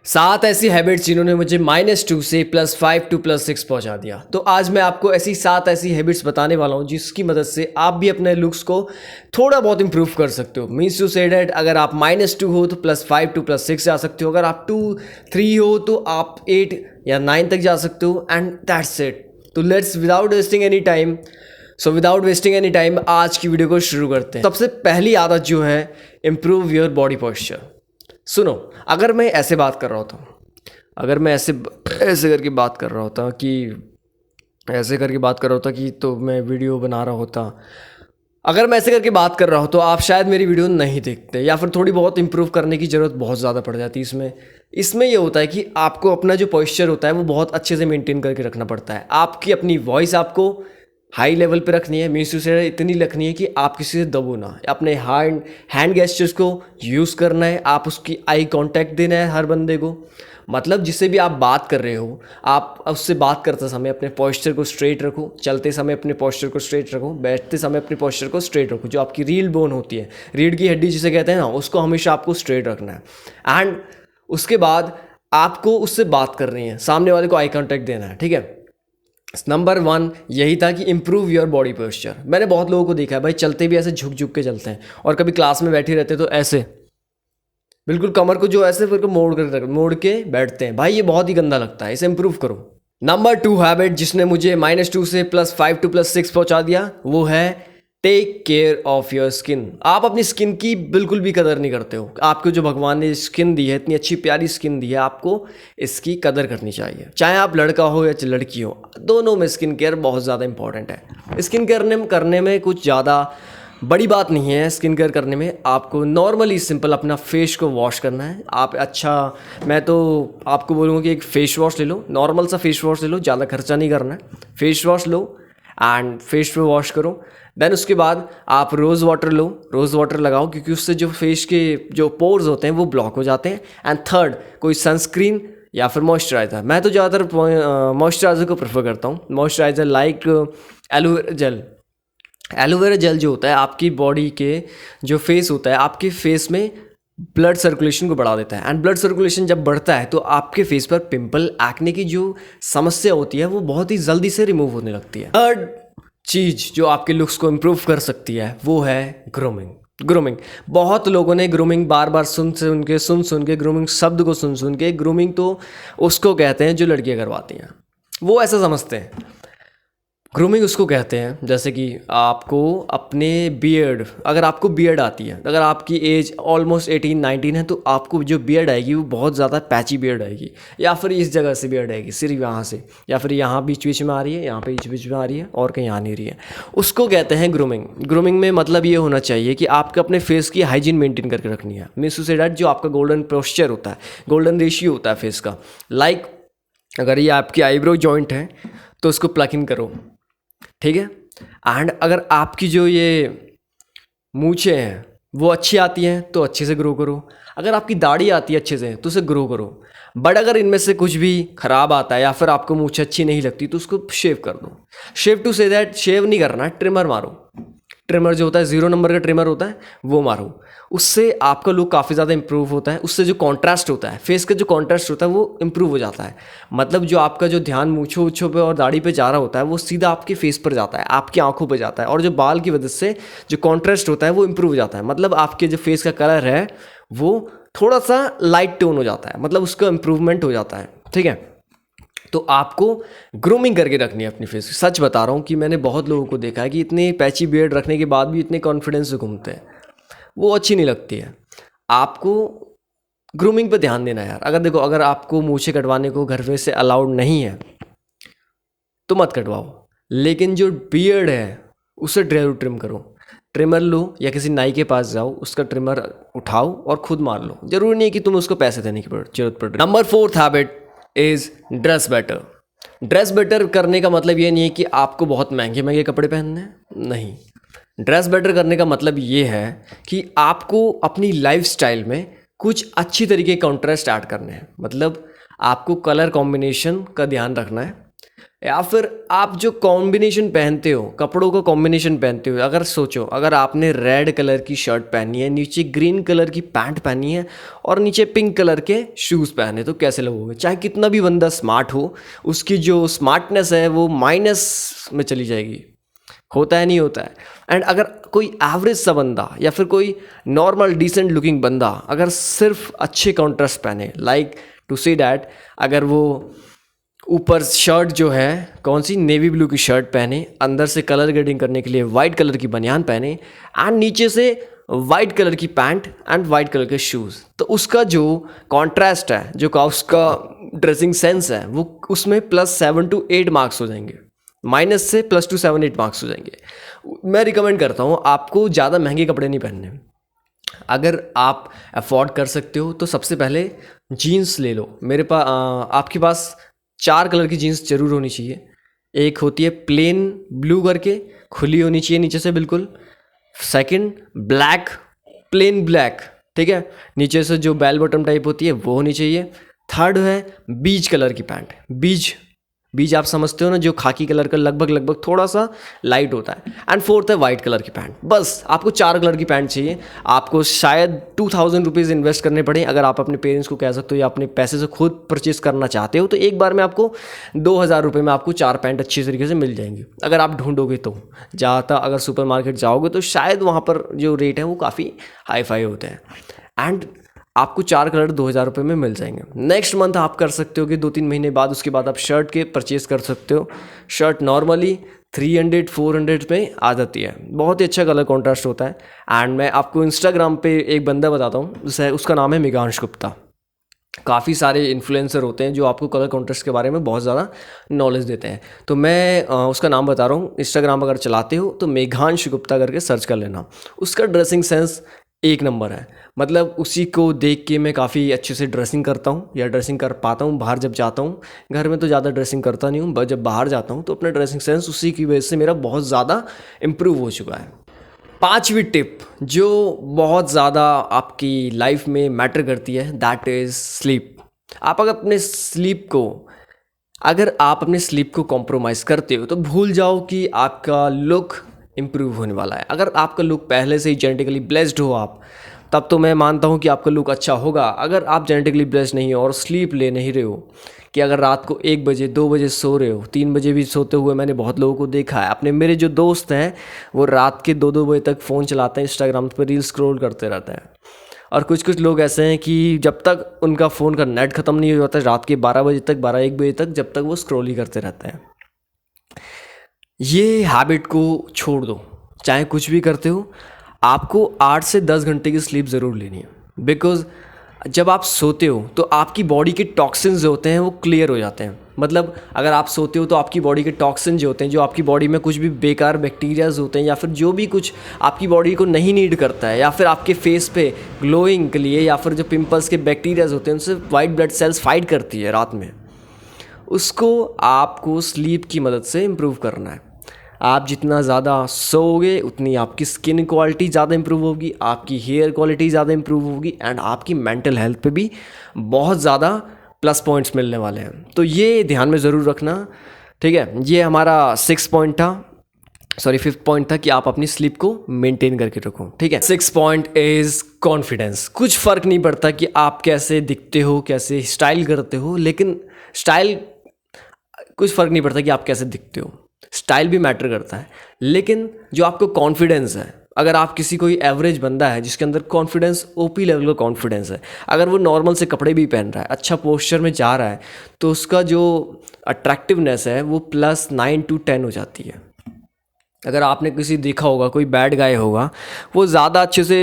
7 ऐसी हैबिट्स जिन्होंने मुझे -2 से +5 टू +6 पहुंचा दिया। तो आज मैं आपको ऐसी 7 ऐसी हैबिट्स बताने वाला हूं जिसकी मदद से आप भी अपने लुक्स को थोड़ा बहुत इंप्रूव कर सकते हो। मीन्स टू से डैट अगर आप -2 हो तो +5 टू +6 जा सकते हो, अगर आप 2-3 हो तो आप 8 या 9 तक जा सकते हो। And that's it. तो let's without wasting any time आज की वीडियो को शुरू करते हैं। सबसे पहली आदत जो है, इम्प्रूव योर बॉडी पोस्चर। सुनो, अगर मैं ऐसे बात कर रहा होता, अगर मैं ऐसे करके बात कर रहा होता कि तो मैं वीडियो बना रहा होता। अगर मैं ऐसे करके बात कर रहा हूँ तो आप शायद मेरी वीडियो नहीं देखते, या फिर थोड़ी बहुत इंप्रूव करने की ज़रूरत बहुत ज़्यादा पड़ जाती है। इसमें ये होता है कि आपको अपना जो पोस्चर होता है वो बहुत अच्छे से मेंटेन करके रखना पड़ता है। आपकी अपनी वॉइस आपको हाई लेवल पे रखनी है, मीन्स टू से इतनी रखनी है कि आप किसी से दबो ना। अपने हैंड गेस्चर्स को यूज़ करना है, आप उसकी आई कांटेक्ट देना है हर बंदे को। मतलब जिससे भी आप बात कर रहे हो, आप उससे बात करते समय अपने पोस्चर को स्ट्रेट रखो, चलते समय अपने पोस्चर को स्ट्रेट रखो, बैठते समय अपने पोस्चर को स्ट्रेट रखो। जो आपकी रीढ़ बोन होती है, रीढ़ की हड्डी जिसे कहते हैं ना, उसको हमेशा आपको स्ट्रेट रखना है। एंड उसके बाद आपको उससे बात करनी है, सामने वाले को आई कॉन्टैक्ट देना है, ठीक है। नंबर 1 यही था कि इम्प्रूव योर बॉडी पोस्चर। मैंने बहुत लोगों को देखा है भाई, चलते भी ऐसे झुक झुक के चलते हैं, और कभी क्लास में बैठे रहते तो ऐसे बिल्कुल कमर को जो ऐसे फिर मोड़ के बैठते हैं। भाई ये बहुत ही गंदा लगता है, इसे इम्प्रूव करो। नंबर 2 हैबिट जिसने मुझे -2 से +5 टू +6 पहुंचा दिया, वो है take care of your skin. आप अपनी स्किन की बिल्कुल भी कदर नहीं करते हो। आपको जो भगवान ने स्किन दी है, इतनी अच्छी प्यारी स्किन दी है, आपको इसकी कदर करनी चाहिए। चाहे आप लड़का हो या लड़की हो, दोनों में स्किन केयर बहुत ज़्यादा इंपॉर्टेंट है। स्किन केयर करने में कुछ ज़्यादा बड़ी बात नहीं है। स्किन केयर करने में आपको नॉर्मली सिंपल अपना फेस को वॉश करना है। मैं तो आपको बोलूँगा कि एक फेस वॉश ले लो, नॉर्मल सा फेस वॉश ले लो, ज़्यादा खर्चा नहीं करना है। Face wash low and face पे वॉश करो। देन उसके बाद आप रोज़ वाटर लगाओ, क्योंकि उससे जो फेस के जो पोर्स होते हैं वो ब्लॉक हो जाते हैं। एंड थर्ड, कोई सनस्क्रीन या फिर मॉइस्चराइज़र। मैं तो ज़्यादातर मॉइस्चराइज़र को प्रेफर करता हूँ। मॉइस्चराइज़र लाइक एलोवेरा जेल जो होता है आपकी बॉडी के जो फेस होता है, आपके फेस में ब्लड सर्कुलेशन को बढ़ा देता है। एंड ब्लड सर्कुलेशन जब बढ़ता है तो आपके फेस पर पिंपल, एक्ने की जो समस्या होती है वो बहुत ही जल्दी से रिमूव होने लगती है। थर्ड चीज़ जो आपके लुक्स को इम्प्रूव कर सकती है वो है ग्रूमिंग। बहुत लोगों ने ग्रूमिंग बार बार सुन के ग्रूमिंग शब्द को सुन के, ग्रूमिंग तो उसको कहते हैं जो लड़कियां करवाती हैं, वो ऐसा समझते हैं। ग्रूमिंग उसको कहते हैं जैसे कि आपको अपने बियर्ड, अगर आपको बियर्ड आती है, अगर आपकी एज ऑलमोस्ट 18-19 है, तो आपको जो बियर्ड आएगी वो बहुत ज़्यादा पैची बियर्ड आएगी, या फिर इस जगह से बियर्ड आएगी, सिर्फ यहाँ से, या फिर यहाँ बीच में आ रही है, यहाँ पे बीच में आ रही है और कहीं आ नहीं रही है। उसको कहते हैं ग्रूमिंग में मतलब ये होना चाहिए कि आपको अपने फेस की हाइजीन मेंटेन करके रखनी है। मीन्स टू से दैट जो आपका गोल्डन पोस्चर होता है, गोल्डन रेशियो होता है फेस का, लाइक अगर ये आपकी आईब्रो जॉइंट है तो उसको प्लग इन करो, ठीक है। एंड अगर आपकी जो ये मूछें हैं वो अच्छी आती हैं तो अच्छे से ग्रो करो। अगर आपकी दाढ़ी आती है अच्छे से तो उसे ग्रो करो। बट अगर इनमें से कुछ भी ख़राब आता है या फिर आपको मूछें अच्छी नहीं लगती तो उसको शेव कर दो। शेव टू से दैट, शेव नहीं करना, ट्रिमर मारो। ट्रिमर जो होता है 0 नंबर का ट्रिमर होता है वो मारो, उससे आपका लुक काफ़ी ज़्यादा इंप्रूव होता है। उससे जो कॉन्ट्रास्ट होता है, फेस का जो कॉन्ट्रास्ट होता है वो इंप्रूव हो जाता है। मतलब जो आपका जो ध्यान मूछों पे और दाढ़ी पे जा रहा होता है वो सीधा आपके फेस पर जाता है, आपकी आंखों पे जाता है, और जो बाल की वजह से जो कॉन्ट्रास्ट होता है वो इंप्रूव हो जाता है। मतलब आपके जो फेस का कलर है वो थोड़ा सा लाइट टोन हो जाता है, मतलब उसका इंप्रूवमेंट हो जाता है, ठीक है। तो आपको ग्रूमिंग करके रखनी है अपनी फेस की। सच बता रहा हूँ कि मैंने बहुत लोगों को देखा है कि इतने पैची बियर्ड रखने के बाद भी इतने कॉन्फिडेंस से घूमते हैं, वो अच्छी नहीं लगती है। आपको ग्रूमिंग पे ध्यान देना है यार। अगर देखो, अगर आपको मूछें कटवाने को घर में से अलाउड नहीं है तो मत कटवाओ, लेकिन जो बियर्ड है उसे ट्रिम करो। ट्रिमर लो या किसी नाई के पास जाओ, उसका ट्रिमर उठाओ और खुद मार लो। जरूरी नहीं है कि तुम्हें उसको पैसे देने की जरूरत पड़ रही। Number 4 habit is dress better. Dress better करने का मतलब ये नहीं है कि आपको बहुत महंगे कपड़े पहनने हैं, नहीं। ड्रेस बेटर करने का मतलब ये है कि आपको अपनी लाइफस्टाइल में कुछ अच्छी तरीके के कॉन्ट्रास्ट ऐड करने हैं। मतलब आपको कलर कॉम्बिनेशन का ध्यान रखना है। या फिर आप जो कॉम्बिनेशन पहनते हो, कपड़ों का कॉम्बिनेशन पहनते हो, अगर सोचो अगर आपने रेड कलर की शर्ट पहनी है, नीचे ग्रीन कलर की पैंट पहनी है और नीचे पिंक कलर के शूज़ पहने, तो कैसे लगोगे? चाहे कितना भी बंदा स्मार्ट हो, उसकी जो स्मार्टनेस है वो माइनस में चली जाएगी। होता है, नहीं होता है? एंड अगर कोई एवरेज सा बंदा या फिर कोई नॉर्मल डिसेंट लुकिंग बंदा अगर सिर्फ अच्छे कॉन्ट्रास्ट पहने, लाइक टू से डैट, अगर वो ऊपर शर्ट जो है कौन सी नेवी ब्लू की शर्ट पहने, अंदर से कलर ग्रेडिंग करने के लिए वाइट कलर की बनियान पहने एंड नीचे से वाइट कलर की पैंट एंड वाइट कलर के शूज़, तो उसका जो कॉन्ट्रास्ट है, जो का उसका ड्रेसिंग सेंस है, वो उसमें +7 to 8 मार्क्स हो जाएंगे, माइनस से +2 7 8 मार्क्स हो जाएंगे। मैं रिकमेंड करता हूँ आपको ज़्यादा महंगे कपड़े नहीं पहनने। अगर आप अफोर्ड कर सकते हो तो सबसे पहले जीन्स ले लो। मेरे पास आपके पास 4 कलर की जीन्स ज़रूर होनी चाहिए। एक होती है प्लेन ब्लू करके, खुली होनी चाहिए नीचे से बिल्कुल। सेकंड ब्लैक, प्लेन ब्लैक, ठीक है, नीचे से जो बेल बॉटम टाइप होती है वो होनी चाहिए। थर्ड है बीज कलर की पैंट। बीज बीज आप समझते हो ना, जो खाकी कलर का लगभग लगभग थोड़ा सा लाइट होता है। एंड फोर्थ है वाइट कलर की पैंट। बस आपको 4 कलर की पैंट चाहिए। आपको शायद 2000 रुपीज़ इन्वेस्ट करने पड़े। अगर आप अपने पेरेंट्स को कह सकते हो या अपने पैसे से खुद परचेज करना चाहते हो तो एक बार में आपको 2000 रुपये में आपको 4 पैंट अच्छी तरीके से मिल जाएंगी, अगर आप ढूंढोगे तो। ज़्यादातर अगर सुपर मार्केट जाओगे तो शायद वहाँ पर जो रेट है वो काफ़ी हाई फाई होते हैं। एंड आपको 4 कलर 2000 रुपये में मिल जाएंगे। नेक्स्ट मंथ आप कर सकते हो कि 2-3 महीने बाद उसके बाद आप शर्ट के परचेज़ कर सकते हो। शर्ट नॉर्मली 300-400 में आ जाती है। बहुत ही अच्छा कलर कॉन्ट्रास्ट होता है। एंड मैं आपको इंस्टाग्राम पे एक बंदा बताता हूँ, उसका नाम है मेघांश गुप्ता। काफ़ी सारे इन्फ्लुएंसर होते हैं जो आपको कलर कॉन्ट्रास्ट के बारे में बहुत ज़्यादा नॉलेज देते हैं। तो मैं उसका नाम बता रहा हूँ। इंस्टाग्राम अगर चलाते हो तो मेघांश गुप्ता करके सर्च कर लेना। उसका ड्रेसिंग सेंस एक नंबर है। मतलब उसी को देख के मैं काफ़ी अच्छे से ड्रेसिंग करता हूँ या ड्रेसिंग कर पाता हूँ बाहर जब जाता हूँ। घर में तो ज़्यादा ड्रेसिंग करता नहीं हूँ, बट जब बाहर जाता हूँ तो अपना ड्रेसिंग सेंस उसी की वजह से मेरा बहुत ज़्यादा इम्प्रूव हो चुका है। 5वीं टिप जो बहुत ज़्यादा आपकी लाइफ में मैटर करती है, दैट इज़ स्लीप। आप अगर आप अपने स्लीप को कॉम्प्रोमाइज़ करते हो तो भूल जाओ कि आपका लुक इम्प्रूव होने वाला है। अगर आपका लुक पहले से ही जेनेटिकली ब्लेस्ड हो आप, तब तो मैं मानता हूँ कि आपका लुक अच्छा होगा। अगर आप जेनेटिकली ब्लेस्ड नहीं हो और स्लीप ले नहीं रहे हो, कि अगर रात को 1 बजे 2 बजे सो रहे हो, 3 बजे भी सोते हुए मैंने बहुत लोगों को देखा है। अपने मेरे जो दोस्त हैं वो रात के 2-2 बजे तक फ़ोन चलाते हैं, इंस्टाग्राम पर रील स्क्रॉल करते रहते हैं। और कुछ लोग ऐसे हैं कि जब तक उनका फ़ोन का नेट ख़त्म नहीं हो जाता, रात के 12 बजे तक, 12-1 बजे तक, जब तक वो स्क्रॉल ही करते रहते हैं। ये हैबिट को छोड़ दो। चाहे कुछ भी करते हो, आपको 8 से 10 घंटे की स्लीप ज़रूर लेनी है। बिकॉज़ जब आप सोते हो तो आपकी बॉडी के टॉक्सिन्स जो होते हैं वो क्लियर हो जाते हैं। मतलब अगर आप सोते हो तो आपकी बॉडी के टॉक्सिन जो होते हैं, जो आपकी बॉडी में कुछ भी बेकार बैक्टीरियाज होते हैं या फिर जो भी कुछ आपकी बॉडी को नहीं नीड करता है, या फिर आपके फेस पे ग्लोइंग के लिए, या फिर जो पिंपल्स के बैक्टीरियाज होते हैं उनसे वाइट ब्लड सेल्स फाइट करती है रात में, उसको आपको स्लीप की मदद से इम्प्रूव करना है। आप जितना ज़्यादा सोओगे उतनी आपकी स्किन क्वालिटी ज़्यादा इम्प्रूव होगी, आपकी हेयर क्वालिटी ज़्यादा इम्प्रूव होगी एंड आपकी मेंटल हेल्थ पे भी बहुत ज़्यादा प्लस पॉइंट्स मिलने वाले हैं। तो ये ध्यान में ज़रूर रखना, ठीक है। ये हमारा 5th पॉइंट था कि आप अपनी स्लीप को मेंटेन करके रखो, ठीक है। 6th point is confidence. कुछ फ़र्क नहीं पड़ता कि आप कैसे दिखते हो, कैसे स्टाइल करते हो, लेकिन कुछ फ़र्क नहीं पड़ता कि आप कैसे दिखते हो, स्टाइल भी मैटर करता है। लेकिन जो आपको कॉन्फिडेंस है, अगर आप किसी कोई एवरेज बंदा है जिसके अंदर कॉन्फिडेंस ओपी लेवल का कॉन्फिडेंस है, अगर वो नॉर्मल से कपड़े भी पहन रहा है, अच्छा पोस्चर में जा रहा है, तो उसका जो अट्रैक्टिवनेस है वो +9 to 10 हो जाती है। अगर आपने किसी देखा होगा, कोई बैड गाय होगा, वो ज़्यादा अच्छे से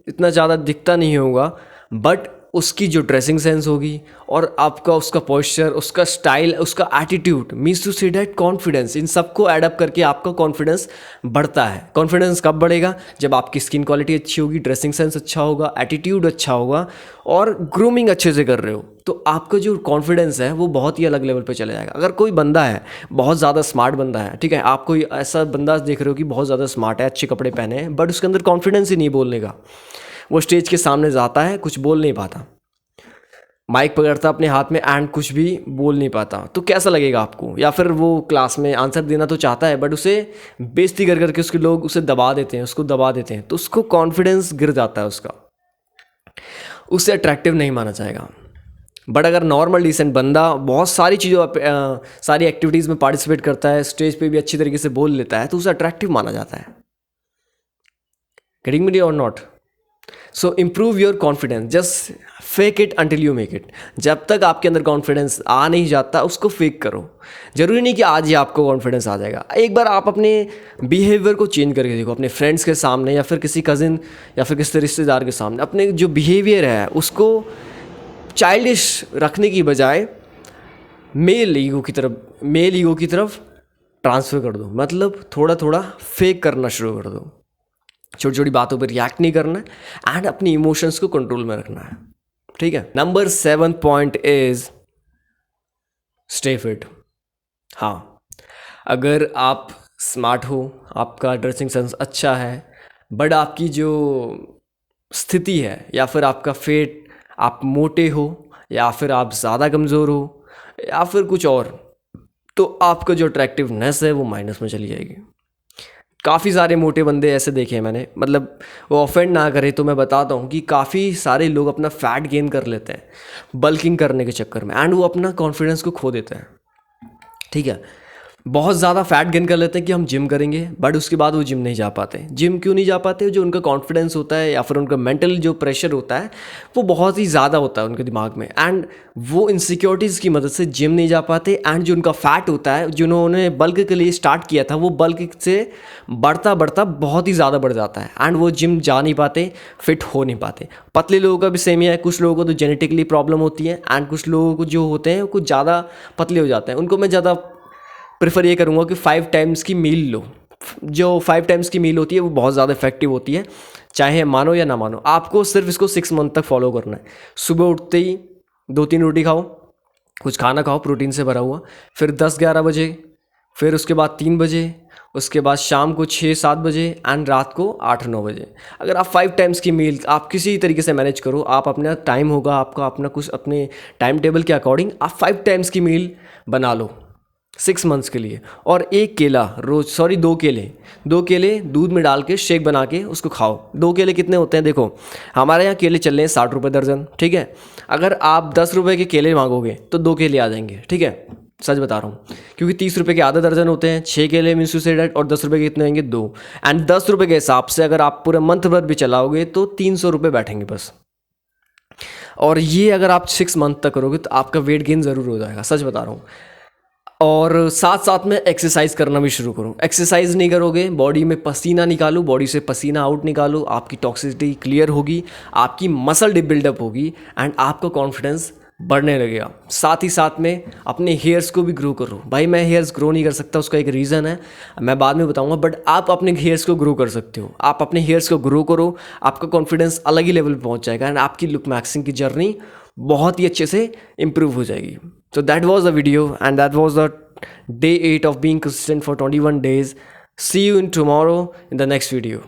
इतना ज़्यादा दिखता नहीं होगा, बट उसकी जो ड्रेसिंग सेंस होगी और आपका उसका पोस्चर, उसका स्टाइल, उसका attitude, means to say that confidence, इन सबको एडअप करके आपका कॉन्फिडेंस बढ़ता है। कॉन्फिडेंस कब बढ़ेगा? जब आपकी स्किन क्वालिटी अच्छी होगी, ड्रेसिंग सेंस अच्छा होगा, एटीट्यूड अच्छा होगा और ग्रूमिंग अच्छे से कर रहे हो, तो आपका जो कॉन्फिडेंस है वो बहुत ही अलग लेवल पे चले जाएगा। अगर कोई बंदा है बहुत ज़्यादा स्मार्ट बंदा है, ठीक है, आप कोई ऐसा बंदा देख रहे हो कि बहुत ज़्यादा स्मार्ट है, अच्छे कपड़े पहने हैं, बट उसके अंदर कॉन्फिडेंस ही नहीं बोलने का, वो स्टेज के सामने जाता है, कुछ बोल नहीं पाता, माइक पकड़ता अपने हाथ में एंड कुछ भी बोल नहीं पाता, तो कैसा लगेगा आपको? या फिर वो क्लास में आंसर देना तो चाहता है बट उसे बेइज्जती कर करके उसके लोग उसे दबा देते हैं, उसको दबा देते हैं, तो उसको कॉन्फिडेंस गिर जाता है उसका, उससे अट्रैक्टिव नहीं माना जाएगा। बट अगर नॉर्मल डिसेंट बंदा बहुत सारी चीज़ों सारी एक्टिविटीज़ में पार्टिसिपेट करता है, स्टेज पे भी अच्छी तरीके से बोल लेता है, तो उसे अट्रैक्टिव माना जाता है। गेटिंग मी और not? So improve your confidence, just fake it until you make it. जब तक आपके अंदर कॉन्फिडेंस आ नहीं जाता उसको फेक करो। ज़रूरी नहीं कि आज ही आपको कॉन्फिडेंस आ जाएगा। एक बार आप अपने बिहेवियर को चेंज करके देखो, अपने फ्रेंड्स के सामने या फिर किसी कज़िन या फिर किसी रिश्तेदार के सामने अपने जो बिहेवियर है उसको चाइल्डिश रखने की बजाय मेल ईगो की तरफ ट्रांसफ़र कर दो। मतलब थोड़ा थोड़ा फेक करना शुरू कर दो, छोटी छोटी बातों पर रिएक्ट नहीं करना है एंड अपनी इमोशंस को कंट्रोल में रखना है। ठीक है। Number 7 point is stay fit. हाँ, अगर आप स्मार्ट हो, आपका ड्रेसिंग सेंस अच्छा है, बट आपकी जो स्थिति है या फिर आपका फेट, आप मोटे हो या फिर आप ज़्यादा कमज़ोर हो या फिर कुछ और, तो आपका जो अट्रैक्टिवनेस है वो माइनस में चली जाएगी। काफ़ी सारे मोटे बंदे ऐसे देखे हैं मैंने, मतलब वो ऑफेंड ना करे तो मैं बताता हूँ कि काफ़ी सारे लोग अपना फैट गेन कर लेते हैं बल्किंग करने के चक्कर में एंड वो अपना कॉन्फिडेंस को खो देते हैं। ठीक है, बहुत ज़्यादा फैट गेन कर लेते हैं कि हम जिम करेंगे, बट उसके बाद वो जिम नहीं जा पाते। जिम क्यों नहीं जा पाते? जो उनका कॉन्फिडेंस होता है या फिर उनका मेंटल जो प्रेशर होता है वो बहुत ही ज़्यादा होता है उनके दिमाग में, एंड वो इनसिक्योरिटीज़ की मदद से जिम नहीं जा पाते। एंड जो उनका फैट होता है, जिन्होंने बल्क के लिए स्टार्ट किया था, वो बल्क से बढ़ता बढ़ता बहुत ही ज़्यादा बढ़ जाता है एंड वो जिम जा नहीं पाते, फिट हो नहीं पाते। पतले लोगों का भी सेम ही है, कुछ लोगों को तो जेनेटिकली प्रॉब्लम होती है एंड कुछ लोगों को जो होते हैं वो कुछ ज़्यादा पतले हो जाते हैं। उनको मैं ज़्यादा प्रेफर ये करूँगा कि 5 टाइम्स की मील लो। जो 5 टाइम्स की मील होती है वो बहुत ज़्यादा इफेक्टिव होती है, चाहे मानो या ना मानो। आपको सिर्फ इसको 6 मंथ तक फॉलो करना है। सुबह उठते ही 2-3 रोटी खाओ, कुछ खाना खाओ प्रोटीन से भरा हुआ, फिर 10-11 बजे, फिर उसके बाद 3 बजे, उसके बाद शाम को 6-7 बजे एंड रात को 8-9 बजे। अगर आप 5 टाइम्स की मील आप किसी तरीके से मैनेज करो, आप अपना टाइम होगा आपका अपना, कुछ अपने टाइम टेबल के अकॉर्डिंग आप 5 टाइम्स की मील बना लो 6 मंथ्स के लिए। और 1 केला रोज, 2 केले दूध में डाल के शेक बना के उसको खाओ। 2 केले कितने होते हैं? देखो हमारे यहाँ केले चल रहे हैं 60 रुपये दर्जन। ठीक है, अगर आप 10 रुपये के केले मांगोगे तो 2 केले आ जाएंगे। ठीक है, सच बता रहा हूँ, क्योंकि 30 रुपये के आधा दर्जन होते हैं। 6 केले मीन्स टू से डेट, और 10 रुपये के कितने होंगे? 2। एंड 10 रुपये के हिसाब से अगर आप पूरे मंथ भर भी चलाओगे तो 300 रुपये बैठेंगे बस। और ये अगर आप 6 मंथ तक करोगे तो आपका वेट गेन ज़रूर हो जाएगा, सच बता रहा हूँ। और साथ साथ में एक्सरसाइज करना भी शुरू करो। एक्सरसाइज नहीं करोगे, बॉडी में पसीना निकालो, बॉडी से पसीना आउट निकालो, आपकी टॉक्सिसिटी क्लियर होगी, आपकी मसल बिल्डअप होगी एंड आपका कॉन्फिडेंस बढ़ने लगेगा। साथ ही साथ में अपने हेयर्स को भी ग्रो करो। भाई मैं हेयर्स ग्रो नहीं कर सकता, उसका एक रीज़न है, मैं बाद में बताऊंगा, बट आप अपने हेयर्स को ग्रो कर सकते हो। आप अपने हेयर्स को ग्रो करो, आपका कॉन्फिडेंस अलग ही लेवल पर पहुंच जाएगा एंड आपकी लुक मैक्सिंग की जर्नी बहुत ही अच्छे से इम्प्रूव हो जाएगी। So that was the video and that was the day 8 of being consistent for 21 days. See you in tomorrow in the next video.